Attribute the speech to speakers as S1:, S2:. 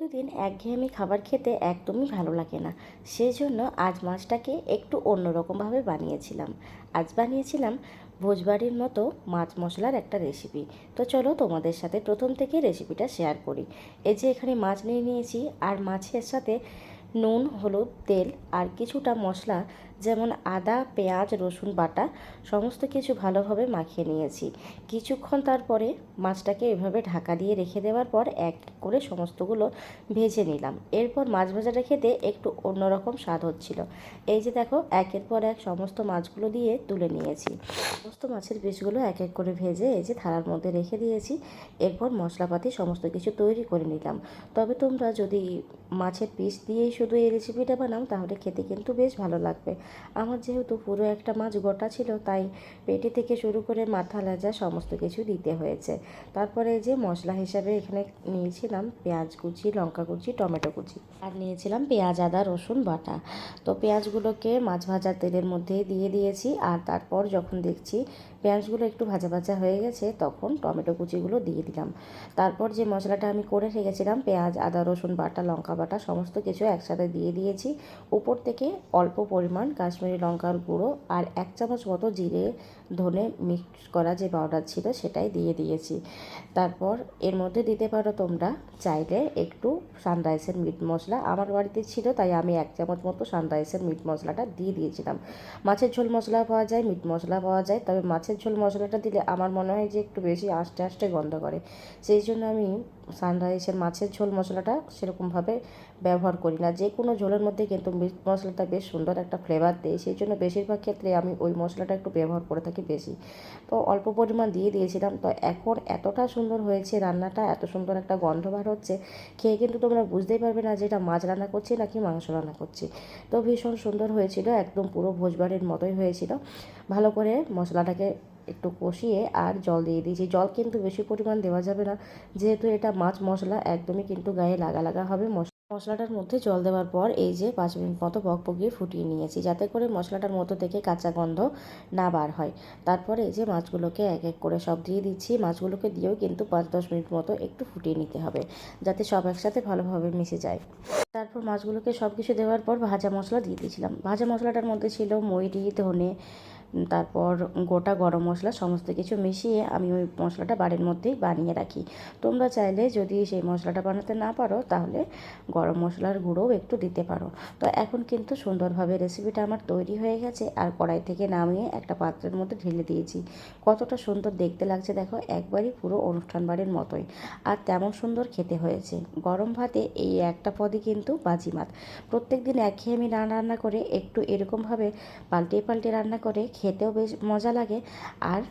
S1: প্রতিদিন একঘেয়েমি খাবার খেতে একদমই ভালো লাগে না। সেজন্য আজ মাছটাকে একটু অন্যরকমভাবে বানিয়েছিলাম। আজ বানিয়েছিলাম ভোজবাড়ির মতো মাছ মশলার একটা রেসিপি। তো চলো তোমাদের সাথে প্রথম থেকে রেসিপিটা শেয়ার করি। এই যে এখানে মাছ নিয়ে নিয়েছি, আর মাছের সাথে নুন, হলুদ, তেল আর কিছুটা মশলা যেমন আদা, পেঁয়াজ, রসুন বাটা সমস্ত কিছু ভালোভাবে মাখিয়ে নিয়েছি। কিছুক্ষণ তারপরে মাছটাকে এভাবে ঢাকা দিয়ে রেখে দেওয়ার পর এক করে সমস্তগুলো ভেজে নিলাম। এরপর মাছ ভাজাটা খেতে একটু অন্যরকম স্বাদ হচ্ছিল। এই যে দেখো, একের পর এক সমস্ত মাছগুলো দিয়ে তুলে নিয়েছি। সমস্ত মাছের পিসগুলো এক এক করে ভেজে এই যে থালার মধ্যে রেখে দিয়েছি। এরপর মশলাপাতি সমস্ত কিছু তৈরি করে নিলাম। তবে তোমরা যদি মাছের পিস দিয়েই শুধু এই রেসিপিটা বানাও তাহলে খেতে কিন্তু বেশ ভালো লাগবে। আমার যেহেতু পুরো একটা মাছ গোটা ছিল, তাই পেটি থেকে শুরু করে মাথা, লেজা সমস্ত কিছু দিতে হয়েছে। তারপরে এই যে মশলা হিসাবে এখানে নিয়েছিলাম পেঁয়াজ কুচি, লঙ্কা কুচি, টমেটো কুচি, আর নিয়েছিলাম পেঁয়াজ, আদা, রসুন বাটা। তো পেঁয়াজগুলোকে মাছ ভাজার তেলের মধ্যে দিয়ে দিয়েছি, আর তারপর যখন দেখছি পেঁয়াজগুলো একটু ভাজা ভাজা হয়ে গেছে তখন টমেটো কুচিগুলো দিয়ে দিলাম। তারপর যে মশলাটা আমি করে রেখেছিলাম, পেঁয়াজ, আদা, রসুন বাটা, লঙ্কা বাটা সমস্ত কিছু একসাথে দিয়ে দিয়েছি। উপর থেকে অল্প পরিমাণ কাশ্মীরি লঙ্কার গুঁড়ো আর 1 চামচ মতো জিরে ধনে মিক্স করা যে পাউডার ছিল সেটাই দিয়ে দিয়েছি। তারপর এর মধ্যে দিতে পারো তোমরা চাইলে একটু সানরাইসের মিট মশলা। আমার বাড়িতে ছিল তাই আমি 1 চামচ মতো সানরাইসের মিট মশলাটা দিয়ে দিয়েছিলাম। মাছের ঝোল মশলা পাওয়া যায়, মিট মশলা পাওয়া যায়, তবে মাছের ঝোল মশলাটা দিলে আমার মনে হয় যে একটু বেশি আস্তে আস্তে গন্ধ করে। সেই জন্য আমি সানরাইসের মাছের ঝোল মশলাটা সেরকমভাবে ব্যবহার করি না। যে কোনো ঝোলের মধ্যে কিন্তু মিট মশলাটা বেশ সুন্দর একটা ফ্লেভার দেয়, সেই জন্য বেশিরভাগ ক্ষেত্রে আমি ওই মশলাটা একটু ব্যবহার করে থাকি বেশি। তো অল্প পরিমাণ দিয়ে দিয়েছিলাম। তো এখন এতটা সুন্দর হয়েছে রান্নাটা, এত সুন্দর একটা গন্ধ বার হচ্ছে, খেয়ে কিন্তু তোমরা বুঝতেই পারবে না যে এটা মাছ রান্না করছি নাকি মাংস রান্না করছি। তো ভীষণ সুন্দর হয়েছিল, একদম পুরো ভোজবাড়ির মতোই হয়েছিল। ভালো করে মশলাটাকে একটু কষিয়ে আর জল দিয়ে দিয়েছি। জল কিন্তু বেশি পরিমাণ দেওয়া যাবে না, যেহেতু এটা মাছ মশলা, একদমই কিন্তু গায়ে লাগা লাগা হবে। মশলাটার মধ্যে জল দেওয়ার পর এই যে 5 মিনিট মতো বকবকিয়ে ফুটিয়ে নিয়েছি, যাতে করে মশলাটার মধ্য থেকে কাঁচা গন্ধ না বার হয়। তারপরে এই যে মাছগুলোকে এক এক করে সব দিয়ে দিচ্ছি। মাছগুলোকে দিয়েও কিন্তু 5-10 মিনিট মতো একটু ফুটিয়ে নিতে হবে, যাতে সব একসাথে ভালোভাবে মিশে যায়। তারপর মাছগুলোকে সব কিছু দেওয়ার পর ভাজা মশলা দিয়ে দিয়েছিলাম। ভাজা মশলাটার মধ্যে ছিল মৌরি, ধনে, তারপর গোটা গরম মশলা সমস্ত কিছু মিশিয়ে আমি ওই মশলাটা বাড়ির মধ্যেই বানিয়ে রাখি। তোমরা চাইলে যদি সেই মশলাটা বানাতে না পারো তাহলে গরম মশলার গুঁড়োও একটু দিতে পারো। তো এখন কিন্তু সুন্দরভাবে রেসিপিটা আমার তৈরি হয়ে গেছে, আর কড়াই থেকে নামিয়ে একটা পাত্রের মধ্যে ঢেলে দিয়েছি। কতটা সুন্দর দেখতে লাগছে দেখো, একবারই পুরো অনুষ্ঠান বাড়ির মতোই, আর তেমন সুন্দর খেতে হয়েছে। গরম ভাতে এই একটা পদই কিন্তু বাজিমাত। প্রত্যেক দিন একঘেয়েমি রান্না করে একটু এরকমভাবে পাল্টে পাল্টে রান্না করে খেতেও বেশ মজা লাগে, আর